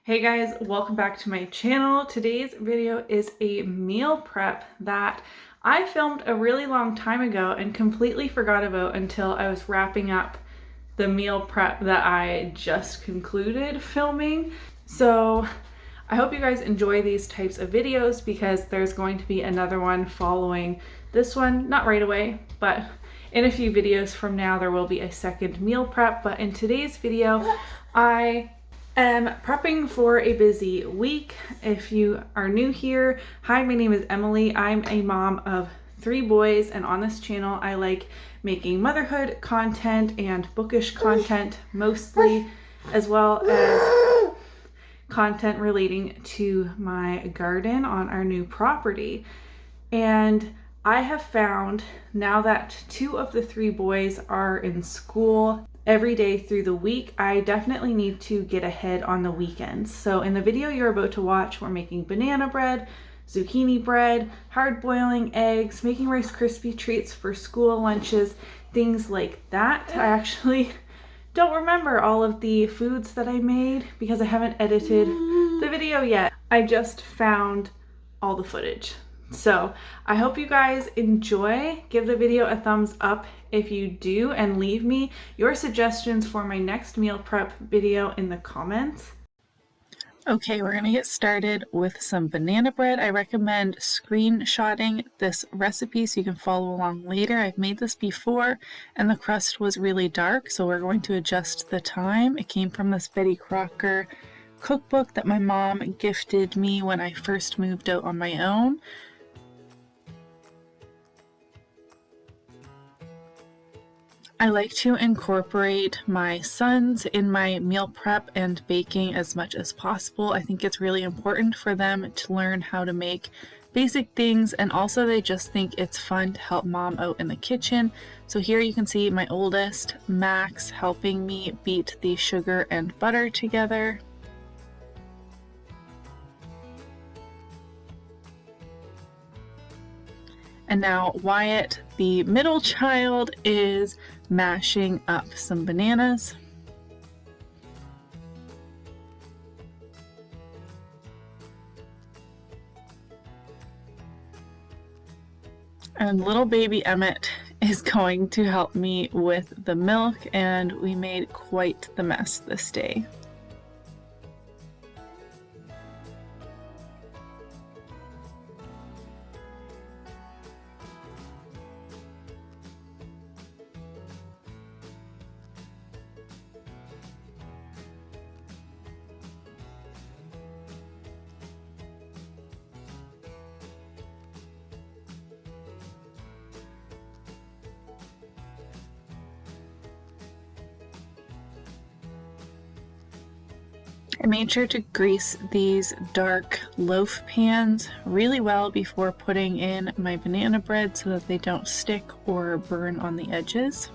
Hey guys, welcome back to my channel. Today's video is a meal prep that I filmed a really long time ago and completely forgot about until I was wrapping up the meal prep that I just concluded filming. So I hope you guys enjoy these types of videos because there's going to be another one following this one, not right away, but in a few videos from now there will be a second meal prep. But in today's video, I am prepping for a busy week. If you are new here, hi, my name is Emily. I'm a mom of 3 boys, and on this channel I like making motherhood content and bookish content mostly, as well as content relating to my garden on our new property. And I have found now that 2 of the 3 boys are in school every day through the week, I definitely need to get ahead on the weekends. So in the video you're about to watch, we're making banana bread, zucchini bread, hard boiling eggs, making Rice Krispie treats for school lunches, things like that. I actually don't remember all of the foods that I made because I haven't edited the video yet. I just found all the footage. So I hope you guys enjoy. Give the video a thumbs up if you do, and leave me your suggestions for my next meal prep video in the comments. Okay, we're gonna get started with some banana bread. I recommend screenshotting this recipe so you can follow along later. I've made this before and the crust was really dark, so we're going to adjust the time. It came from this Betty Crocker cookbook that my mom gifted me when I first moved out on my own. I like to incorporate my sons in my meal prep and baking as much as possible. I think it's really important for them to learn how to make basic things, and also they just think it's fun to help mom out in the kitchen. So here you can see my oldest, Max, helping me beat the sugar and butter together. And now Wyatt, the middle child, is mashing up some bananas. And little baby Emmett is going to help me with the milk, and we made quite the mess this day. I made sure to grease these dark loaf pans really well before putting in my banana bread so that they don't stick or burn on the edges.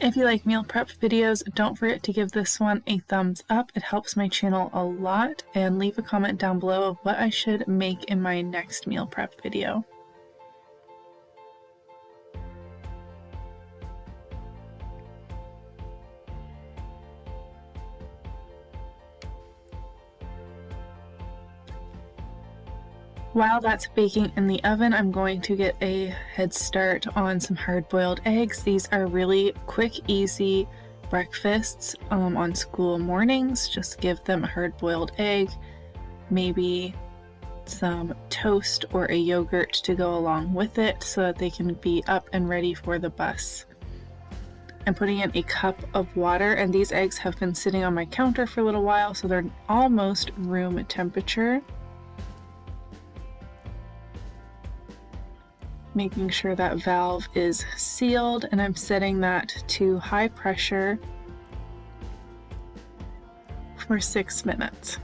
If you like meal prep videos, don't forget to give this one a thumbs up. It helps my channel a lot, and leave a comment down below of what I should make in my next meal prep video. While that's baking in the oven, I'm going to get a head start on some hard-boiled eggs. These are really quick, easy breakfasts on school mornings. Just give them a hard-boiled egg, maybe some toast or a yogurt to go along with it so that they can be up and ready for the bus. I'm putting in a cup of water, and these eggs have been sitting on my counter for a little while, so they're almost room temperature. Making sure that valve is sealed, and I'm setting that to high pressure for 6 minutes.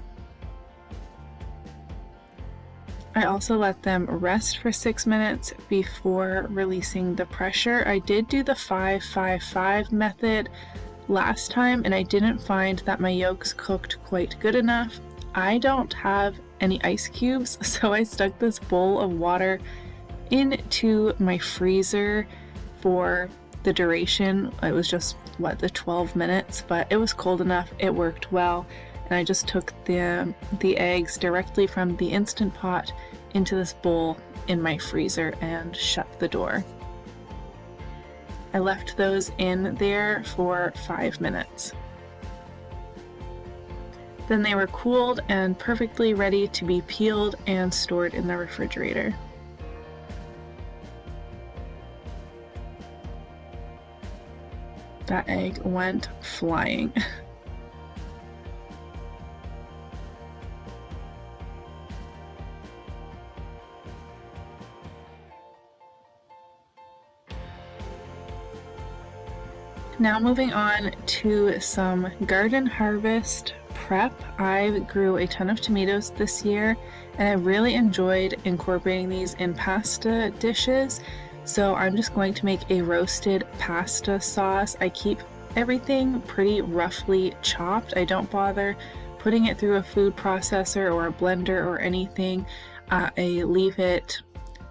I also let them rest for 6 minutes before releasing the pressure. I did do the 5-5-5 method last time, and I didn't find that my yolks cooked quite good enough. I don't have any ice cubes, so I stuck this bowl of water into my freezer for the duration. It was just, the 12 minutes, but it was cold enough, it worked well. And I just took the eggs directly from the Instant Pot into this bowl in my freezer and shut the door. I left those in there for 5 minutes. Then they were cooled and perfectly ready to be peeled and stored in the refrigerator. That egg went flying. Now moving on to some garden harvest prep. I grew a ton of tomatoes this year, and I really enjoyed incorporating these in pasta dishes. So I'm just going to make a roasted pasta sauce. I keep everything pretty roughly chopped. I don't bother putting it through a food processor or a blender or anything. I leave it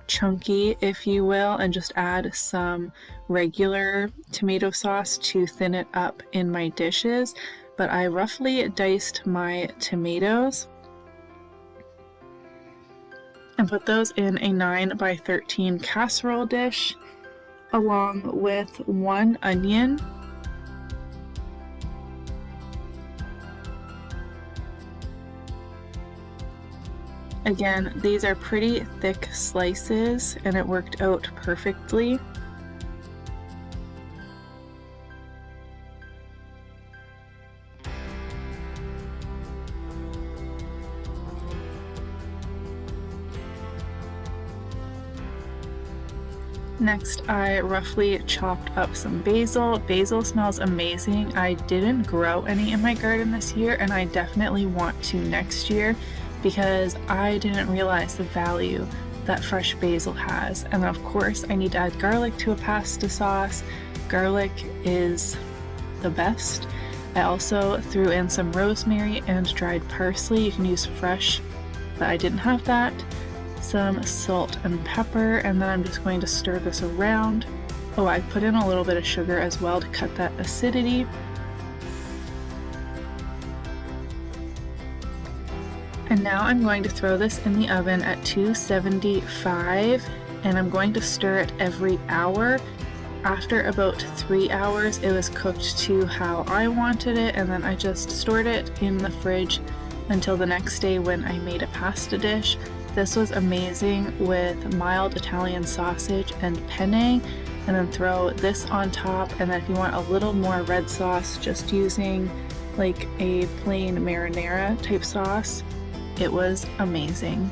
chunky, if you will, and just add some regular tomato sauce to thin it up in my dishes. But I roughly diced my tomatoes and put those in a 9x13 casserole dish along with 1 onion, again, these are pretty thick slices and it worked out perfectly. Next, I roughly chopped up some basil. Basil smells amazing. I didn't grow any in my garden this year, and I definitely want to next year because I didn't realize the value that fresh basil has. And of course, I need to add garlic to a pasta sauce. Garlic is the best. I also threw in some rosemary and dried parsley. You can use fresh, but I didn't have that. Some salt and pepper, and then I'm just going to stir this around. Oh, I put in a little bit of sugar as well to cut that acidity. And now I'm going to throw this in the oven at 275, and I'm going to stir it every hour. After about 3 hours, it was cooked to how I wanted it, and then I just stored it in the fridge until the next day when I made a pasta dish. This was amazing with mild Italian sausage and penne, and then throw this on top. And then if you want a little more red sauce, just using like a plain marinara type sauce. It was amazing.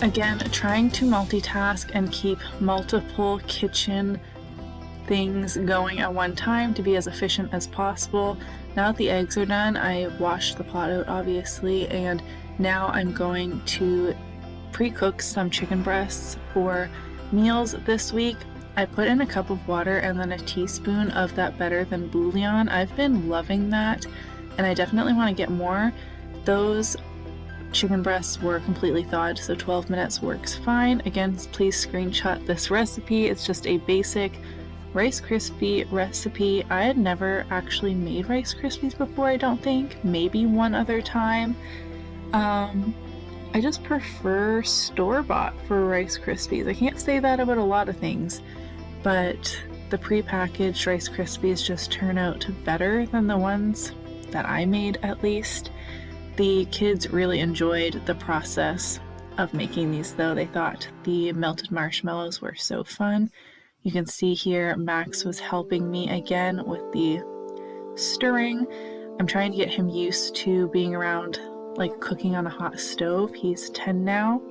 Again, trying to multitask and keep multiple kitchen things going at one time to be as efficient as possible. Now that the eggs are done, I washed the pot out obviously, and now I'm going to pre-cook some chicken breasts for meals this week. I put in a cup of water and then a teaspoon of that Better Than bouillon. I've been loving that, and I definitely want to get more. Those chicken breasts were completely thawed, so 12 minutes works fine. Again, please screenshot this recipe. It's just a basic Rice Krispie recipe. I had never actually made Rice Krispies before, I don't think. Maybe one other time. I just prefer store-bought for Rice Krispies. I can't say that about a lot of things, but the pre-packaged Rice Krispies just turn out better than the ones that I made, at least. The kids really enjoyed the process of making these though. They thought the melted marshmallows were so fun. You can see here Max was helping me again with the stirring. I'm trying to get him used to being around like cooking on a hot stove. He's 10 now.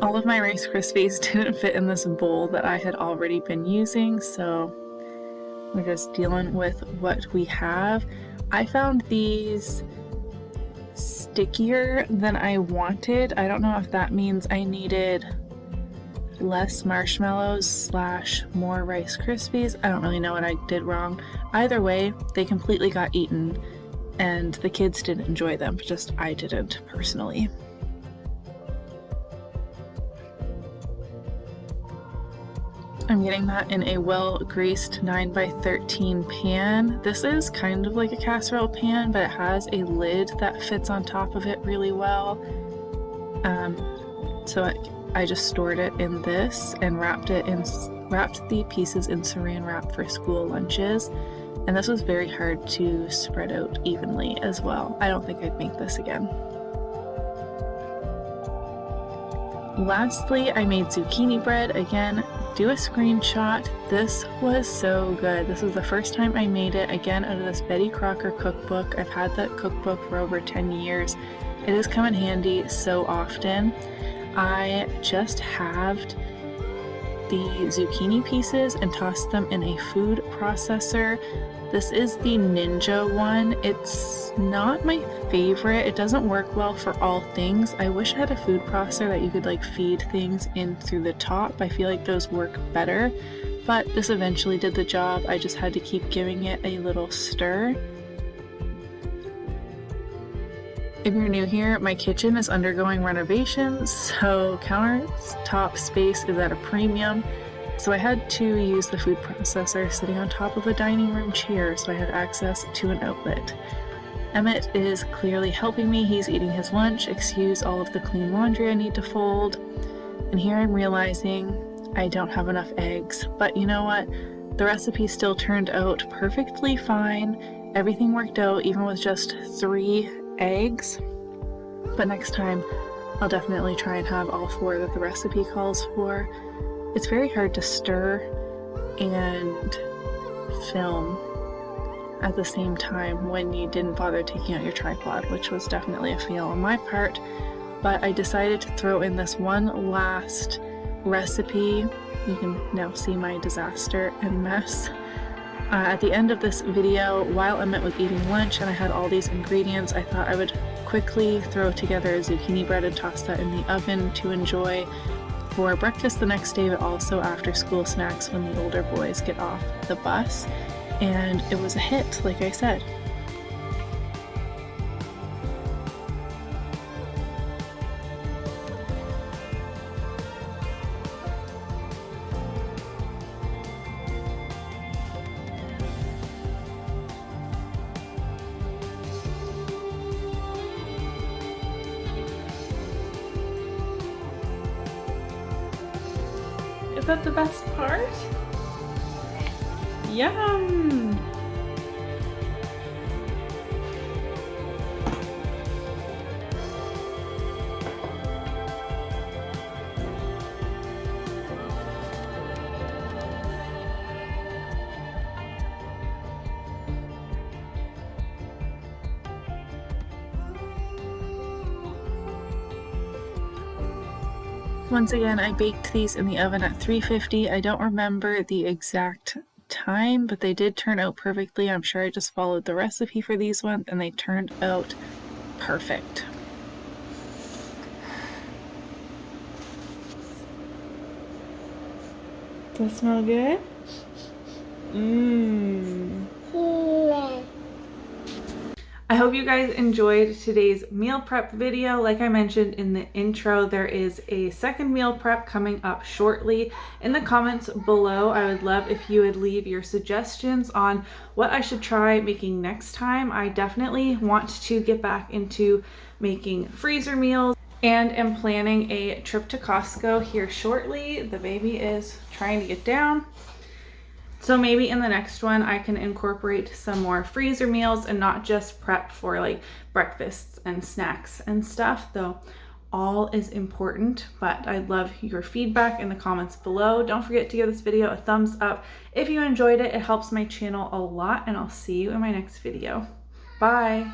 All of my Rice Krispies didn't fit in this bowl that I had already been using, so we're just dealing with what we have. I found these stickier than I wanted. I don't know if that means I needed less marshmallows / more Rice Krispies. I don't really know what I did wrong. Either way, they completely got eaten, and the kids didn't enjoy them, just I didn't personally. I'm getting that in a well-greased 9x13 pan. This is kind of like a casserole pan, but it has a lid that fits on top of it really well. So I just stored it in this and wrapped the pieces in saran wrap for school lunches. And this was very hard to spread out evenly as well. I don't think I'd make this again. Lastly, I made zucchini bread. Again, do a screenshot. This was so good. This was the first time I made it, again, out of this Betty Crocker cookbook. I've had that cookbook for over 10 years. It has come in handy so often. I just halved the zucchini pieces and tossed them in a food processor. This is the Ninja one. It's not my favorite. It doesn't work well for all things. I wish I had a food processor that you could like feed things in through the top. I feel like those work better, but this eventually did the job. I just had to keep giving it a little stir. If you're new here, my kitchen is undergoing renovations, so countertop space is at a premium. So I had to use the food processor sitting on top of a dining room chair so I had access to an outlet. Emmett is clearly helping me. He's eating his lunch. Excuse all of the clean laundry I need to fold. And here I'm realizing I don't have enough eggs. But you know what? The recipe still turned out perfectly fine. Everything worked out even with just 3 eggs. But next time I'll definitely try and have all 4 that the recipe calls for. It's very hard to stir and film at the same time when you didn't bother taking out your tripod, which was definitely a fail on my part. But I decided to throw in this one last recipe. You can now see my disaster and mess. At the end of this video, while Emmett was eating lunch and I had all these ingredients, I thought I would quickly throw together a zucchini bread and toss that in the oven to enjoy for breakfast the next day, but also after school snacks when the older boys get off the bus. And it was a hit, like I said. Is that the best part? Yum! Once again, I baked these in the oven at 350. I don't remember the exact time, but they did turn out perfectly. I'm sure I just followed the recipe for these ones and they turned out perfect. Does it smell good? Mmm. I hope you guys enjoyed today's meal prep video. Like I mentioned in the intro, there is a second meal prep coming up shortly. In the comments below, I would love if you would leave your suggestions on what I should try making next time. I definitely want to get back into making freezer meals and am planning a trip to Costco here shortly. The baby is trying to get down. So maybe in the next one, I can incorporate some more freezer meals and not just prep for like breakfasts and snacks and stuff, though all is important. But I'd love your feedback in the comments below. Don't forget to give this video a thumbs up if you enjoyed it. It helps my channel a lot, and I'll see you in my next video. Bye.